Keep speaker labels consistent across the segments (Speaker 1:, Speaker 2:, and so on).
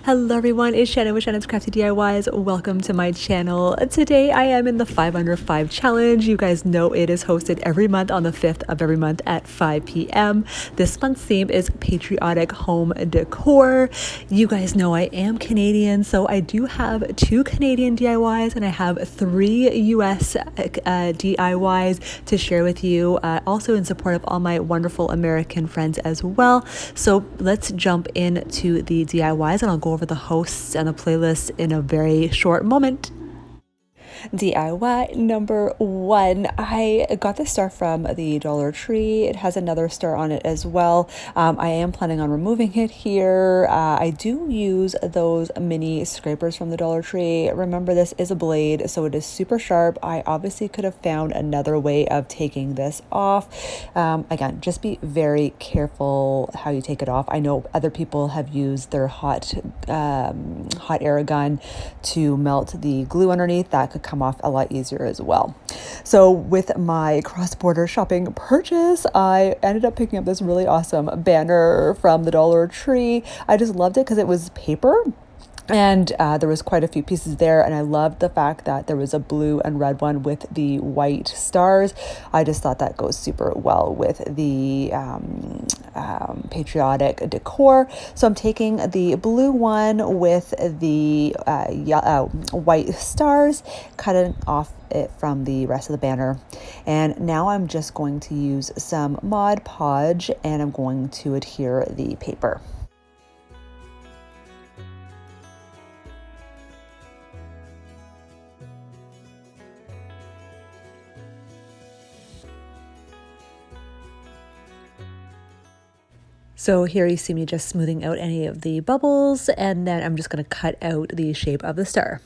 Speaker 1: Hello everyone, it's Shannon with Shannon's Crafty DIYs. Welcome to my channel. Today I am in the 5 under 5 challenge. You guys know it is hosted every month on the 5th of every month at 5 p.m. This month's theme is Patriotic Home Decor. You guys know I am Canadian, so I do have 2 Canadian DIYs and I have 3 US DIYs to share with you, also in support of all my wonderful American friends as well. So let's jump into the DIYs and I'll go over the hosts and the playlist in a very short moment. DIY number 1. I got this star from the Dollar Tree. It has another star on it as well. I am planning on removing it here. I do use those mini scrapers from the Dollar Tree. Remember, this is a blade, so it is super sharp. I obviously could have found another way of taking this off. Again, just be very careful how you take it off. I know other people have used their hot air gun to melt the glue underneath. That could come off a lot easier as well. So with my cross-border shopping purchase, I ended up picking up this really awesome banner from the Dollar Tree. I just loved it because it was paper. And there was quite a few pieces there, and I loved the fact that there was a blue and red one with the white stars. I just thought that goes super well with the patriotic decor. So I'm taking the blue one with the white stars, cutting off it from the rest of the banner, and now I'm just going to use some Mod Podge and I'm going to adhere the paper. So here you see me just smoothing out any of the bubbles, and then I'm just going to cut out the shape of the star.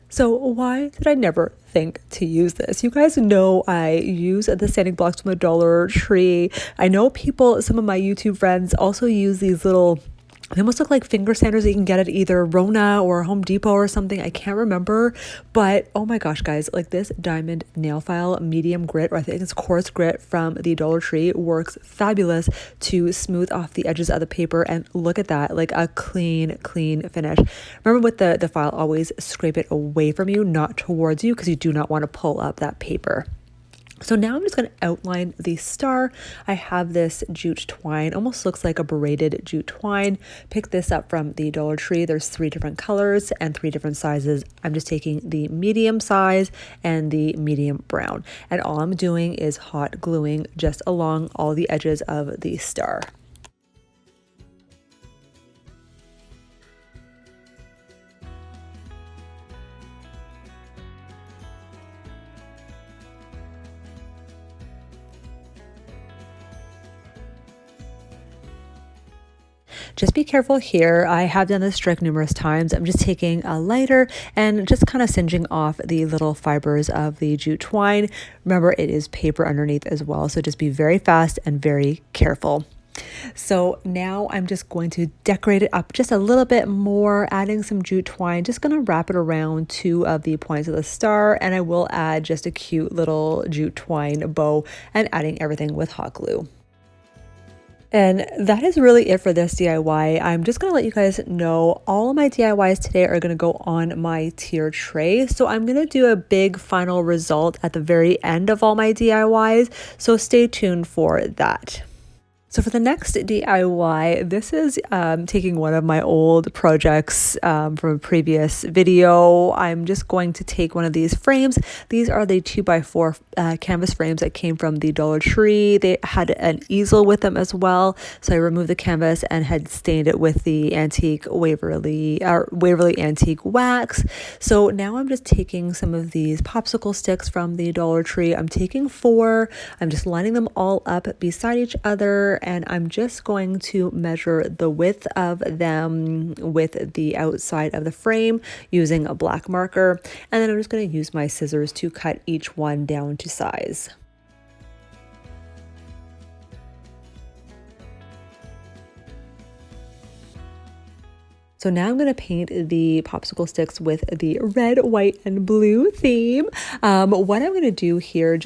Speaker 1: So why did I never think to use this? You guys know I use the sanding blocks from the Dollar Tree. I know some of my YouTube friends also use these little, they almost look like finger sanders that you can get at either Rona or Home Depot or something. I can't remember, but oh my gosh, guys, like this diamond nail file medium grit, or I think it's coarse grit from the Dollar Tree, works fabulous to smooth off the edges of the paper. And look at that, like a clean finish. Remember with the file, always scrape it away from you, not towards you, because you do not want to pull up that paper. So now I'm just going to outline the star. I have this jute twine, almost looks like a braided jute twine. Pick this up from the Dollar Tree. There's 3 different colors and 3 different sizes. I'm just taking the medium size and the medium brown. And all I'm doing is hot gluing just along all the edges of the star. Just be careful here. I have done this trick numerous times. I'm just taking a lighter and just kind of singeing off the little fibers of the jute twine. Remember, it is paper underneath as well, so just be very fast and very careful. So now I'm just going to decorate it up just a little bit more, adding some jute twine. Just going to wrap it around 2 of the points of the star, and I will add just a cute little jute twine bow and adding everything with hot glue. And that is really it for this DIY. I'm just going to let you guys know all of my DIYs today are going to go on my tier tray. So I'm going to do a big final result at the very end of all my DIYs. So stay tuned for that. So for the next DIY, this is taking one of my old projects from a previous video. I'm just going to take one of these frames. These are the 2x4 canvas frames that came from the Dollar Tree. They had an easel with them as well. So I removed the canvas and had stained it with the antique Waverly antique wax. So now I'm just taking some of these popsicle sticks from the Dollar Tree. I'm taking 4. I'm just lining them all up beside each other, and I'm just going to measure the width of them with the outside of the frame using a black marker, and then I'm just going to use my scissors to cut each one down to size. So now I'm going to paint the popsicle sticks with the red, white, and blue theme. What I'm going to do here,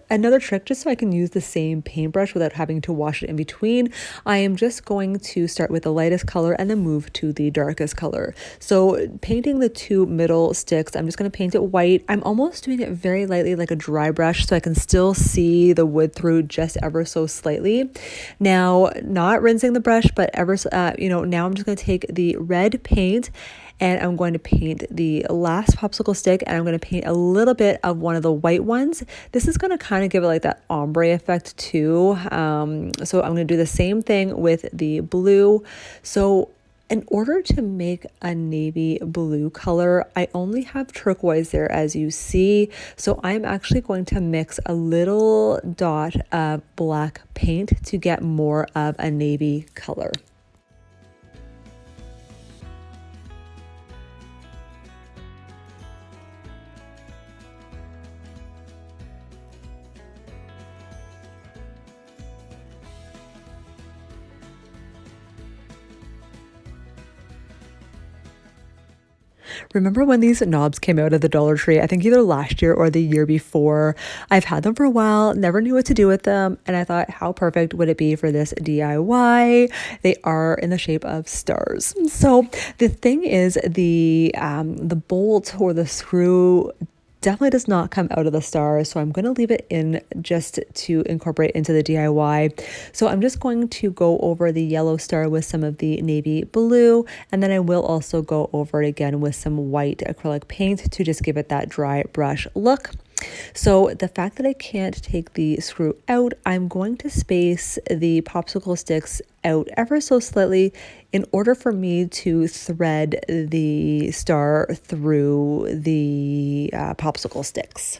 Speaker 1: another trick, just so I can use the same paintbrush without having to wash it in between, I am just going to start with the lightest color and then move to the darkest color. So painting the two middle sticks, I'm just going to paint it white. I'm almost doing it very lightly like a dry brush so I can still see the wood through just ever so slightly. Now, not rinsing the brush, but now I'm just going to take the red paint and I'm going to paint the last popsicle stick, and I'm going to paint a little bit of one of the white ones. This is going to kind of give it like that ombre effect too. So I'm going to do the same thing with the blue. So in order to make a navy blue color, I only have turquoise there, as you see. So I'm actually going to mix a little dot of black paint to get more of a navy color. Remember when these knobs came out of the Dollar Tree? I think either last year or the year before. I've had them for a while, never knew what to do with them, and I thought, how perfect would it be for this DIY? They are in the shape of stars. So the thing is, the bolt or the screw definitely does not come out of the star, so I'm going to leave it in just to incorporate into the DIY. So I'm just going to go over the yellow star with some of the navy blue, and then I will also go over it again with some white acrylic paint to just give it that dry brush look. So the fact that I can't take the screw out, I'm going to space the popsicle sticks out ever so slightly in order for me to thread the star through the popsicle sticks.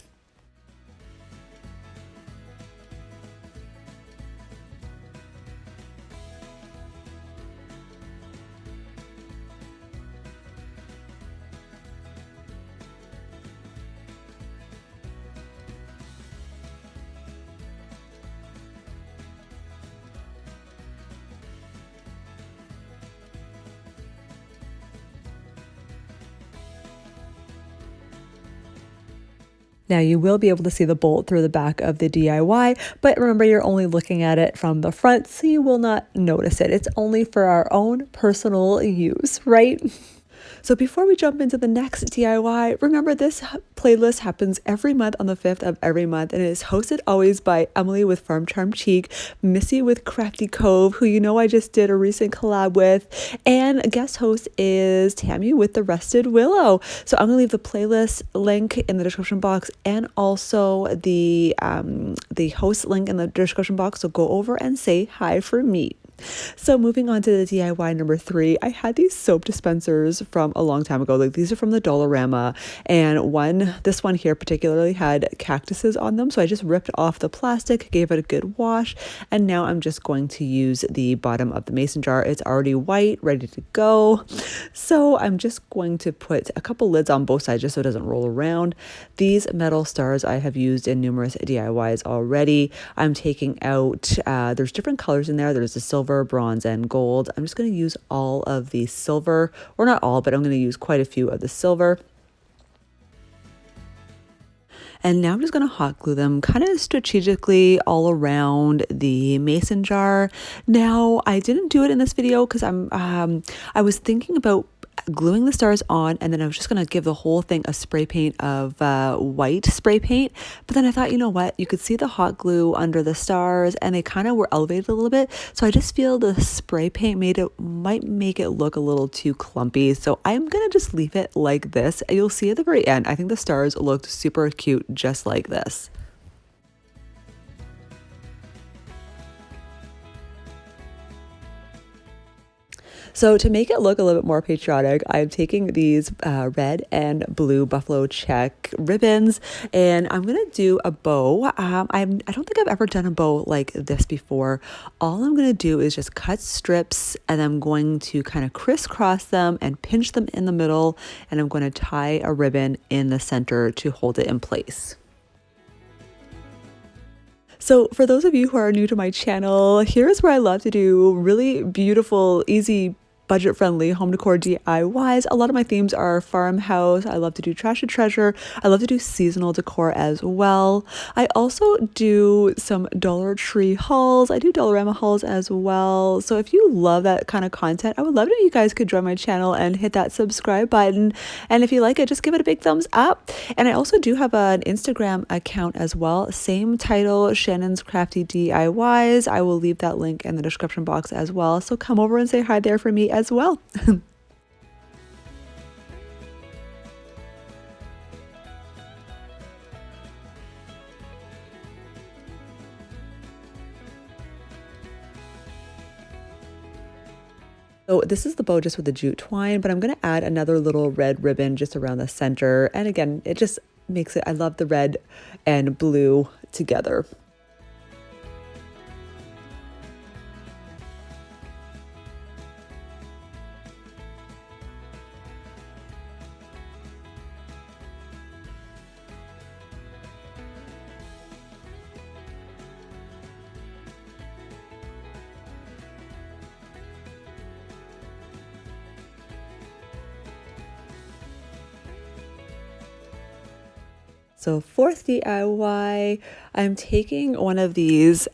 Speaker 1: Now you will be able to see the bolt through the back of the DIY, but remember, you're only looking at it from the front, so you will not notice it. It's only for our own personal use, right? So before we jump into the next DIY, remember this playlist happens every month on the 5th of every month, and it is hosted always by Emily with Farm Charm Chic, Missi with Crafty Cove, who I just did a recent collab with, and guest host is Tammy with the Rusted Willow. So I'm going to leave the playlist link in the description box and also the host link in the description box, so go over and say hi for me. So moving on to the DIY number 3, I had these soap dispensers from a long time ago. Like, these are from the Dollarama, and this one here particularly had cactuses on them. So I just ripped off the plastic, gave it a good wash, and now I'm just going to use the bottom of the mason jar. It's already white, ready to go. So I'm just going to put a couple lids on both sides just so it doesn't roll around. These metal stars I have used in numerous DIYs already. I'm taking out, there's different colors in there. There's the silver, bronze, and gold. I'm just going to use all of the silver, or not all, but I'm going to use quite a few of the silver. And now I'm just going to hot glue them kind of strategically all around the mason jar. Now, I didn't do it in this video because I was thinking about gluing the stars on, and then I was just going to give the whole thing a spray paint of white spray paint. But then I thought, you know what? You could see the hot glue under the stars, and they kind of were elevated a little bit. So I just feel the spray paint might make it look a little too clumpy. So I'm going to just leave it like this. You'll see at the very end, I think the stars looked super cute just like this. So to make it look a little bit more patriotic, I'm taking these red and blue buffalo check ribbons, and I'm going to do a bow. I don't think I've ever done a bow like this before. All I'm going to do is just cut strips, and I'm going to kind of crisscross them and pinch them in the middle, and I'm going to tie a ribbon in the center to hold it in place. So for those of you who are new to my channel, here's where I love to do really beautiful, easy budget-friendly home decor DIYs. A lot of my themes are farmhouse. I love to do trash to treasure. I love to do seasonal decor as well. I also do some Dollar Tree hauls. I do Dollarama hauls as well. So if you love that kind of content, I would love it if you guys could join my channel and hit that subscribe button. And if you like it, just give it a big thumbs up. And I also do have an Instagram account as well. Same title, Shannon's Crafty DIYs. I will leave that link in the description box as well. So come over and say hi there for me as well. So this is the bow just with the jute twine, but I'm going to add another little red ribbon just around the center. And again, it just makes it, I love the red and blue together. So fourth DIY, I'm taking one of these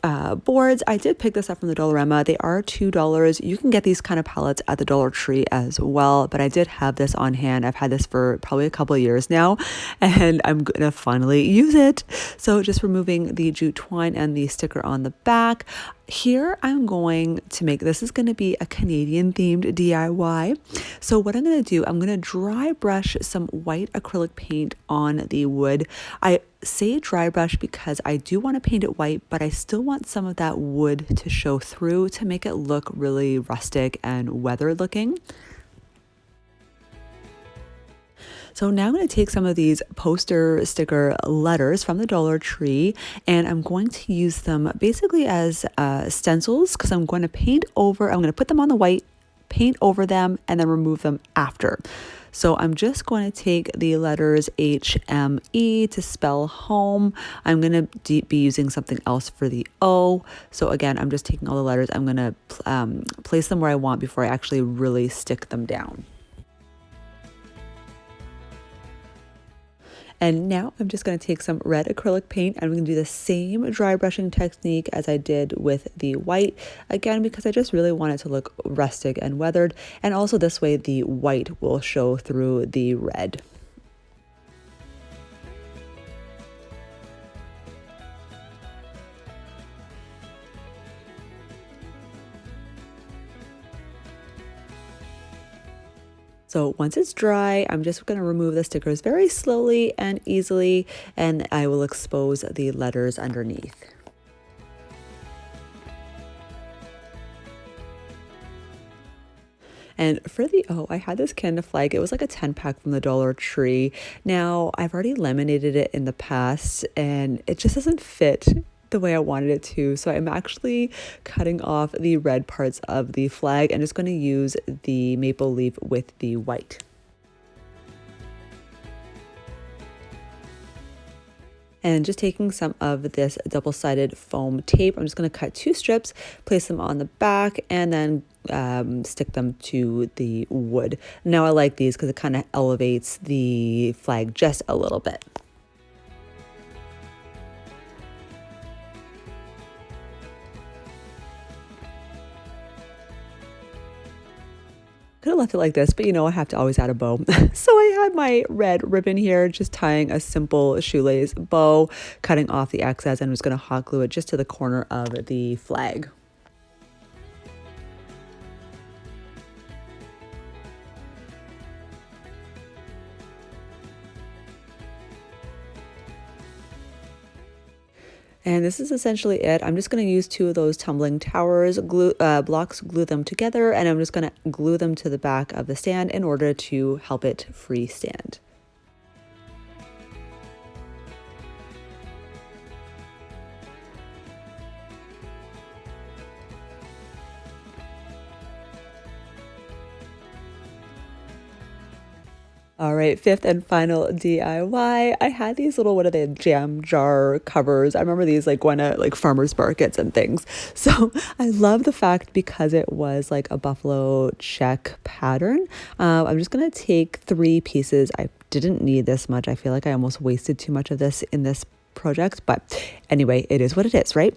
Speaker 1: boards. I did pick this up from the Dollarama. They are $2. You can get these kind of palettes at the Dollar Tree as well, but I did have this on hand. I've had this for probably a couple of years now, and I'm gonna finally use it. So just removing the jute twine and the sticker on the back. Here I'm going to make, this is going to be a Canadian themed DIY. So what I'm going to do, I'm going to dry brush some white acrylic paint on the wood. I say dry brush because I do want to paint it white, but I still want some of that wood to show through to make it look really rustic and weathered looking. So now I'm going to take some of these poster sticker letters from the Dollar Tree, and I'm going to use them basically as stencils, because I'm going to I'm going to put them on the white, paint over them, and then remove them after. So I'm just going to take the letters HME to spell home. I'm going to be using something else for the O. So again, I'm just taking all the letters. I'm going to place them where I want before I actually really stick them down. And now I'm just going to take some red acrylic paint and I'm going to do the same dry brushing technique as I did with the white. Again, because I just really want it to look rustic and weathered. And also this way the white will show through the red. So once it's dry, I'm just going to remove the stickers very slowly and easily, and I will expose the letters underneath. And for the O, I had this Canada flag. It was like a 10-pack from the Dollar Tree. Now, I've already laminated it in the past, and it just doesn't fit the way I wanted it to. So I'm actually cutting off the red parts of the flag and just going to use the maple leaf with the white. And just taking some of this double-sided foam tape, I'm just going to cut 2 strips, place them on the back, and then stick them to the wood. Now I like these because it kind of elevates the flag just a little bit. Could have left it like this, but you know, I have to always add a bow. So I had my red ribbon here, just tying a simple shoelace bow, cutting off the excess, and I'm just going to hot glue it just to the corner of the flag. And this is essentially it. I'm just going to use 2 of those tumbling towers blocks, glue them together, and I'm just going to glue them to the back of the stand in order to help it freestand. All right, fifth and final DIY. I had these little, what are they, jam jar covers. I remember these like going to like farmers markets and things. So I love the fact because it was like a buffalo check pattern. I'm just gonna take 3 pieces. I didn't need this much. I feel like I almost wasted too much of this in this project, but anyway, it is what it is, right?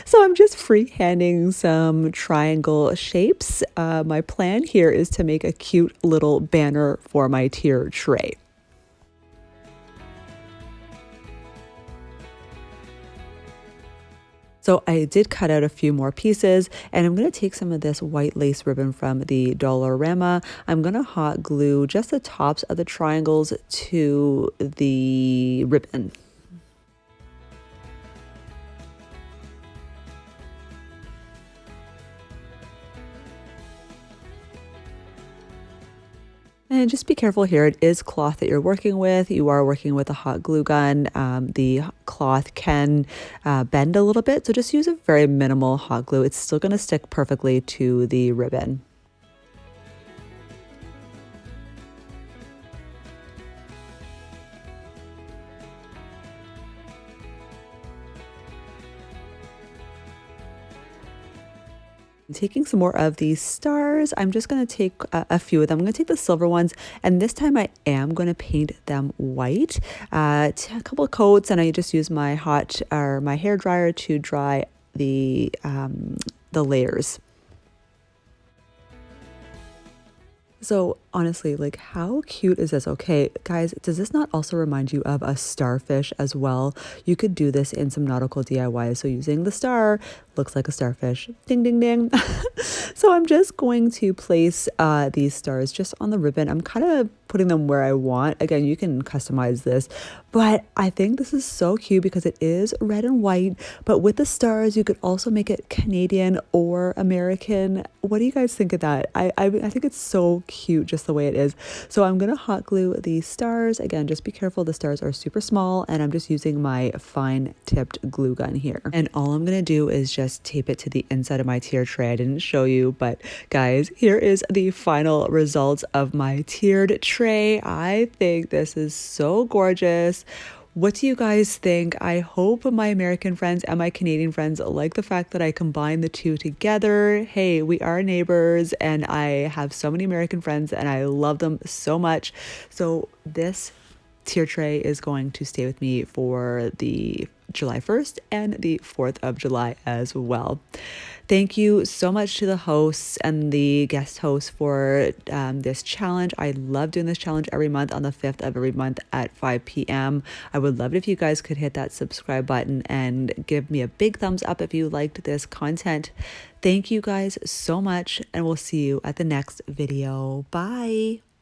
Speaker 1: So I'm just freehanding some triangle shapes. My plan here is to make a cute little banner for my tier tray. So I did cut out a few more pieces, and I'm going to take some of this white lace ribbon from the Dollarama. I'm going to hot glue just the tops of the triangles to the ribbon. And just be careful here. It is cloth that you're working with. You are working with a hot glue gun. The cloth can bend a little bit, so just use a very minimal hot glue. It's still going to stick perfectly to the ribbon. Taking some more of these stars, I'm just going to take a few of them. I'm going to take the silver ones, and this time I am going to paint them white. A couple of coats, and I just use my my hair dryer to dry the layers. So honestly, like how cute is this? Okay, guys, does this not also remind you of a starfish as well? You could do this in some nautical DIY. So using the star, looks like a starfish. Ding, ding, ding. So I'm just going to place these stars just on the ribbon. I'm kind of putting them where I want. Again, you can customize this, but I think this is so cute because it is red and white, but with the stars, you could also make it Canadian or American. What do you guys think of that? I think it's so cute just the way it is. So I'm going to hot glue these stars. Again, just be careful. The stars are super small, and I'm just using my fine tipped glue gun here. And all I'm going to do is just tape it to the inside of my tier tray. I didn't show you, but guys, here is the final results of my tiered tray. I think this is so gorgeous. What do you guys think? I hope my American friends and my Canadian friends like the fact that I combine the two together. Hey, we are neighbors, and I have so many American friends and I love them so much. So this tier tray is going to stay with me for the July 1st and the 4th of July as well. Thank you so much to the hosts and the guest hosts for this challenge. I love doing this challenge every month on the 5th of every month at 5 p.m. I would love it if you guys could hit that subscribe button and give me a big thumbs up if you liked this content. Thank you guys so much, and we'll see you at the next video. Bye.